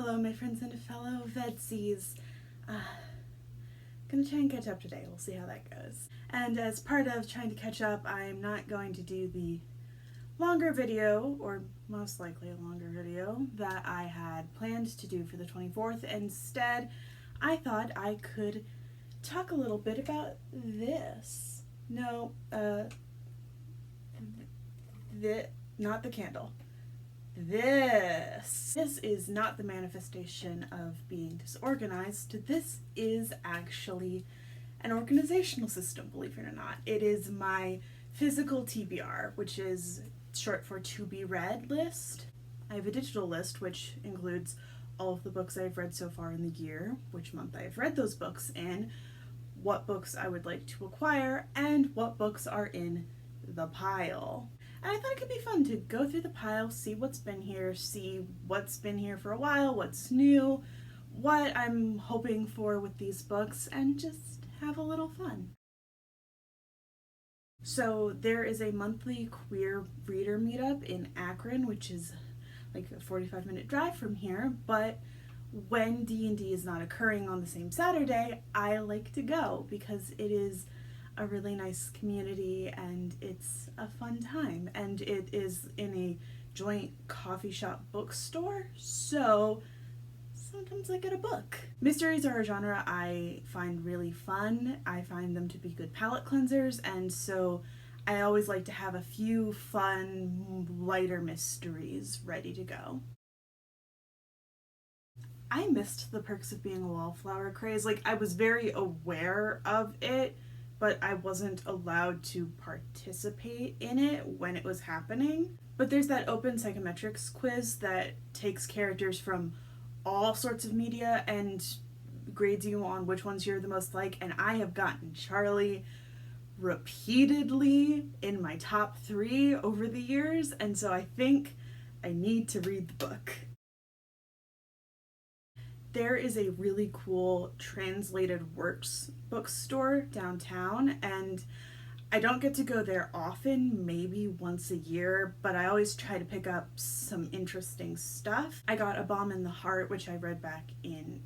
Hello my friends and fellow VEDSies. Gonna try and catch up today, we'll see how that goes. And as part of trying to catch up, I'm not going to do the longer video, or most likely a longer video, that I had planned to do for the 24th. Instead, I thought I could talk a little bit about this. No, not the candle. This is not the manifestation of being disorganized. This is actually an organizational system, believe it or not. It is my physical TBR, which is short for to be read list. I have a digital list which includes all of the books I've read so far in the year, which month I've read those books in, what books I would like to acquire, and what books are in the pile. And I thought it could be fun to go through the pile, see what's been here, see what's been here for a while, what's new, what I'm hoping for with these books, and just have a little fun. So there is a monthly queer reader meetup in Akron, which is like a 45-minute drive from here, but when D&D is not occurring on the same Saturday, I like to go because it is a really nice community and it's a fun time, and it is in a joint coffee shop bookstore, so sometimes I get a book. Mysteries are a genre I find really fun. I find them to be good palate cleansers, and so I always like to have a few fun, lighter mysteries ready to go. I missed the perks of being a wallflower craze. Like, I was very aware of it, but I wasn't allowed to participate in it when it was happening. But there's that open psychometrics quiz that takes characters from all sorts of media and grades you on which ones you're the most like, and I have gotten Charlie repeatedly in my top 3 over the years, and so I think I need to read the book. There is a really cool translated works bookstore downtown, and I don't get to go there often, maybe once a year, but I always try to pick up some interesting stuff. I got A Bomb in the Heart, which I read back in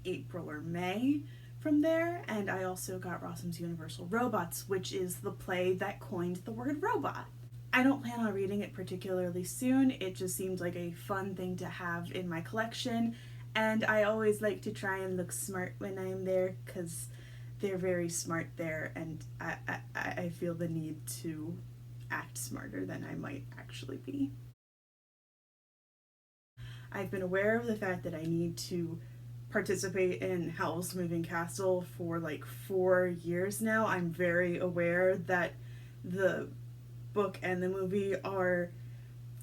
April or May from there, and I also got Rossum's Universal Robots, which is the play that coined the word robot. I don't plan on reading it particularly soon. It just seemed like a fun thing to have in my collection, and I always like to try and look smart when I'm there because they're very smart there, and I feel the need to act smarter than I might actually be. I've been aware of the fact that I need to participate in Howl's Moving Castle for like 4 years now. I'm very aware that the book and the movie are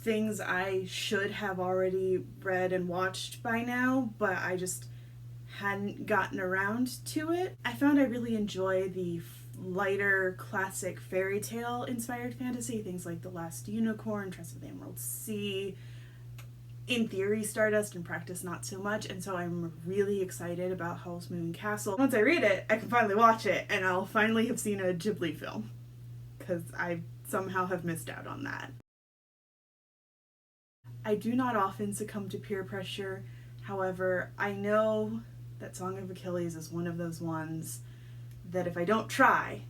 things I should have already read and watched by now, but I just hadn't gotten around to it. I found I really enjoy the lighter classic fairy tale inspired fantasy, things like The Last Unicorn, Trust of the Emerald Sea, in theory Stardust, in practice not so much, and so I'm really excited about Howl's Moving Castle. Once I read it, I can finally watch it, and I'll finally have seen a Ghibli film, because I somehow have missed out on that. I do not often succumb to peer pressure. However, I know that Song of Achilles is one of those ones that if I don't try,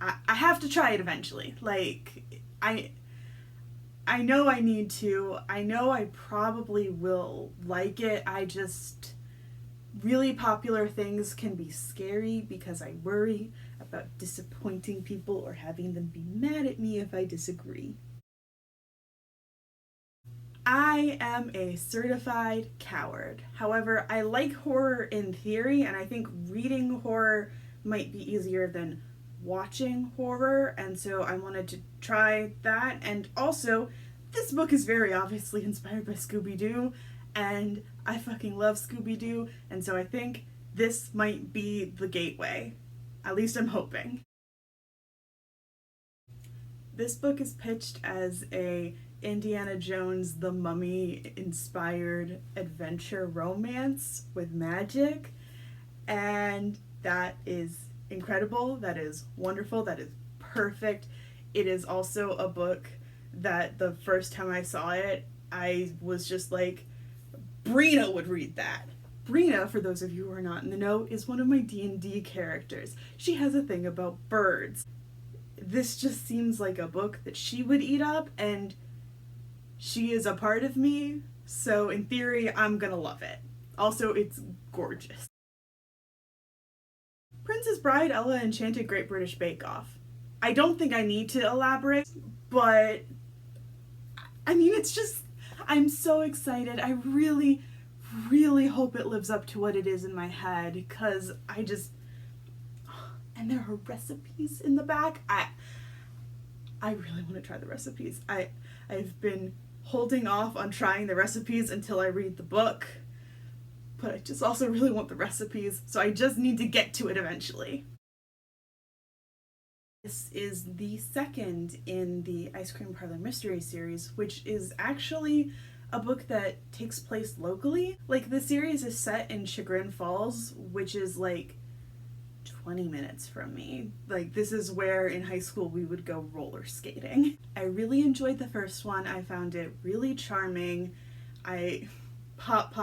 I have to try it eventually. Like, I know I need to. I know I probably will like it. I just, really popular things can be scary because I worry about disappointing people or having them be mad at me if I disagree. I am a certified coward. However, I like horror in theory, and I think reading horror might be easier than watching horror, and so I wanted to try that. And also, this book is very obviously inspired by Scooby-Doo, and I fucking love Scooby-Doo, and so I think this might be the gateway. At least I'm hoping. This book is pitched as a Indiana Jones the Mummy inspired adventure romance with magic, and that is incredible, that is wonderful, that is perfect. It is also a book that the first time I saw it, I was just like, Brina would read that. Brina, for those of you who are not in the know, is one of my D&D characters. She has a thing about birds. This just seems like a book that she would eat up, and she is a part of me, so in theory, I'm gonna love it. Also, it's gorgeous. Princess Bride, Ella Enchanted Great British Bake Off. I don't think I need to elaborate, but I mean, it's just, I'm so excited. I really, really hope it lives up to what it is in my head, because I just, and there are recipes in the back. I really want to try the recipes. I've been holding off on trying the recipes until I read the book, but I just also really want the recipes, so I just need to get to it eventually. This is the second in the Ice Cream Parlor Mystery series, which is actually a book that takes place locally. Like, the series is set in Chagrin Falls, which is like 20 minutes from me. Like, this is where in high school we would go roller skating. I really enjoyed the first one. I found it really charming. Pop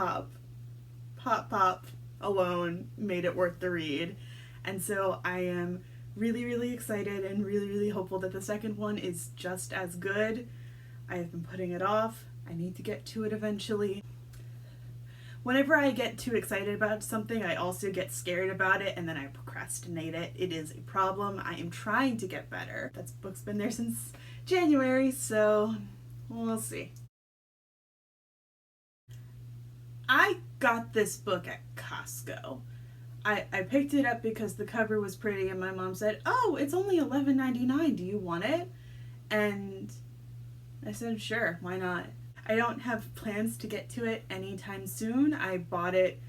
alone made it worth the read. And so I am really, really excited and really, really hopeful that the second one is just as good. I have been putting it off. I need to get to it eventually. Whenever I get too excited about something, I also get scared about it and then I procrastinate it. It is a problem. I am trying to get better. That book's been there since January, so we'll see. I got this book at Costco. I picked it up because the cover was pretty and my mom said, "Oh, it's only $11.99. Do you want it?" And I said, "Sure, why not?" I don't have plans to get to it anytime soon. I bought it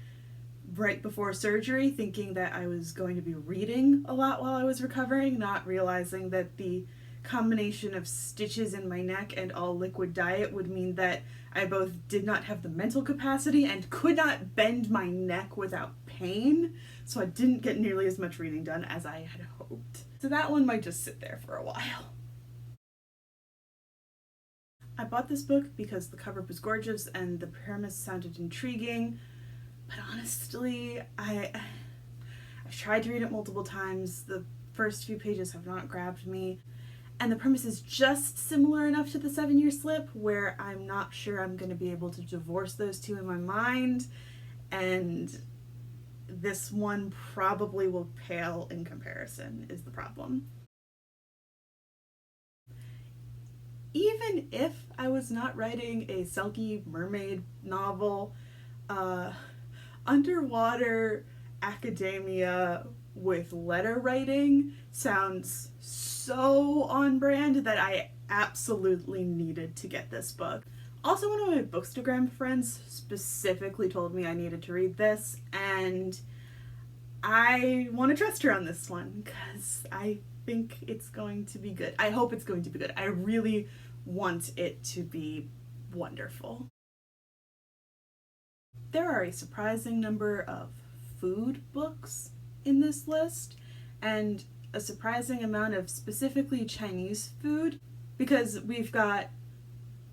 right before surgery thinking that I was going to be reading a lot while I was recovering, not realizing that the combination of stitches in my neck and all liquid diet would mean that I both did not have the mental capacity and could not bend my neck without pain, so I didn't get nearly as much reading done as I had hoped. So that one might just sit there for a while. I bought this book because the cover was gorgeous and the premise sounded intriguing, but honestly, I've tried to read it multiple times. The first few pages have not grabbed me. And the premise is just similar enough to the 7-Year Slip where I'm not sure I'm going to be able to divorce those two in my mind, and this one probably will pale in comparison is the problem. Even if I was not writing a Selkie mermaid novel, underwater academia with letter writing sounds so on brand that I absolutely needed to get this book. Also, one of my Bookstagram friends specifically told me I needed to read this, and I want to trust her on this one because I think it's going to be good. I hope it's going to be good. I really want it to be wonderful. There are a surprising number of food books in this list, and a surprising amount of specifically Chinese food, because we've got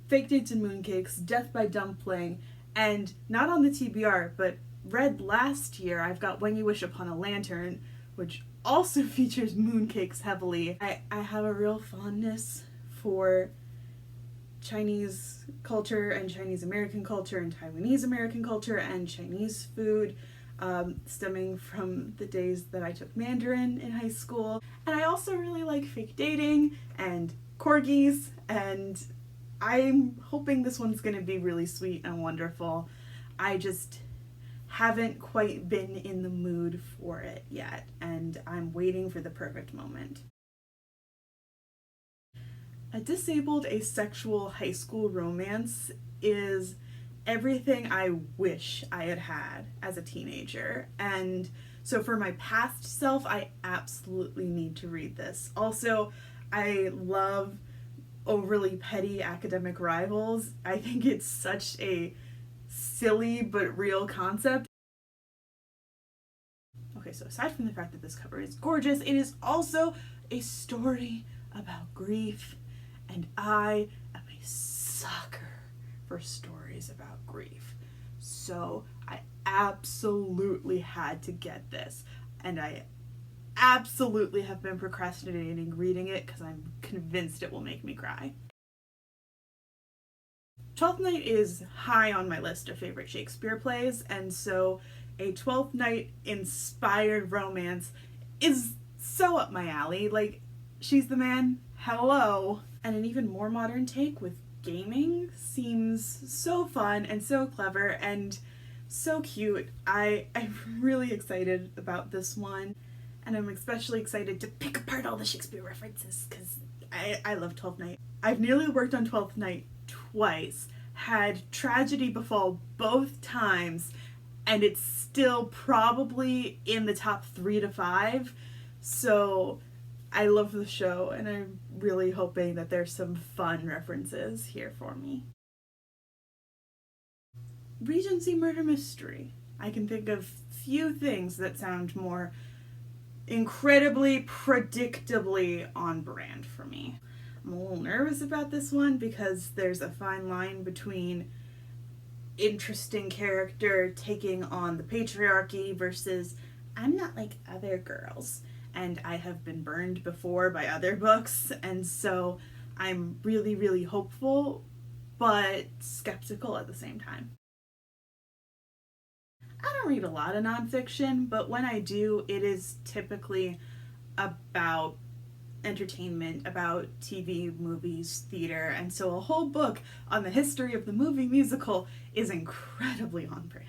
Fake Dates and Mooncakes, Death by Dumpling, and not on the TBR, but read last year, I've got When You Wish Upon a Lantern, which also features mooncakes heavily. I have a real fondness for Chinese culture and Chinese American culture and Taiwanese American culture and Chinese food, stemming from the days that I took Mandarin in high school. And I also really like Fake Dating and corgis, and I'm hoping this one's going to be really sweet and wonderful. I just haven't quite been in the mood for it yet, and I'm waiting for the perfect moment. A disabled asexual high school romance is everything I wish I had had as a teenager, and so for my past self, I absolutely need to read this. Also, I love overly petty academic rivals. I think it's such a silly but real concept. Okay, so aside from the fact that this cover is gorgeous, it is also a story about grief, and I am a sucker for stories about grief. so I absolutely had to get this. And I absolutely have been procrastinating reading it because I'm convinced it will make me cry. Twelfth Night is high on my list of favorite Shakespeare plays, and so a Twelfth Night inspired romance is so up my alley. Like, She's the Man, hello! And an even more modern take with gaming seems so fun and so clever and so cute. I'm really excited about this one, and I'm especially excited to pick apart all the Shakespeare references because I love Twelfth Night. I've nearly worked on Twelfth Night twice, had tragedy befall both times, and it's still probably in the top 3 to 5. So I love the show, and I'm really hoping that there's some fun references here for me. Regency murder mystery. I can think of few things that sound more incredibly predictably on brand for me. I'm a little nervous about this one because there's a fine line between interesting character taking on the patriarchy versus I'm not like other girls, and I have been burned before by other books, and so I'm really, really hopeful but skeptical at the same time. I don't read a lot of nonfiction, but when I do, it is typically about entertainment, about TV, movies, theater, and so a whole book on the history of the movie musical is incredibly on brand.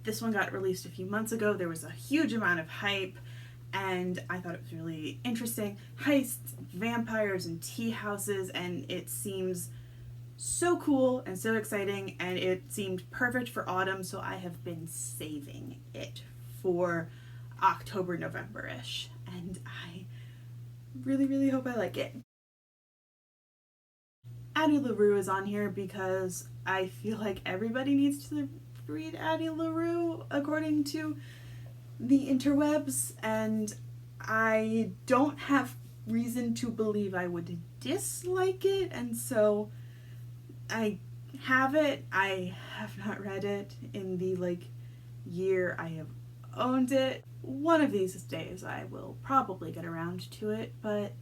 This one got released a few months ago. There was a huge amount of hype, and I thought it was really interesting. Heists, vampires, and tea houses, and it seems so cool and so exciting, and it seemed perfect for autumn, so I have been saving it for October, November-ish, and I really, really hope I like it. Addie LaRue is on here because I feel like everybody needs to read Addie LaRue according to the interwebs, and I don't have reason to believe I would dislike it, and so I have it. I have not read it in the year I have owned it. One of these days I will probably get around to it, but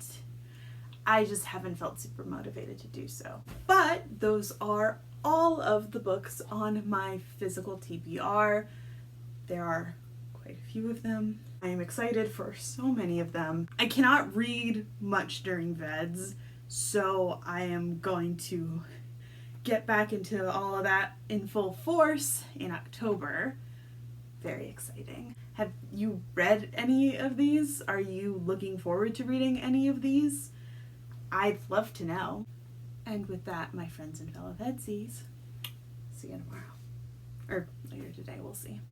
I just haven't felt super motivated to do so. But those are all of the books on my physical TBR. There are quite a few of them. I am excited for so many of them. I cannot read much during VEDS, so I am going to get back into all of that in full force in October. Very exciting. Have you read any of these? Are you looking forward to reading any of these? I'd love to know. And with that, my friends and fellow VEDSies, see you tomorrow. Or later today, we'll see.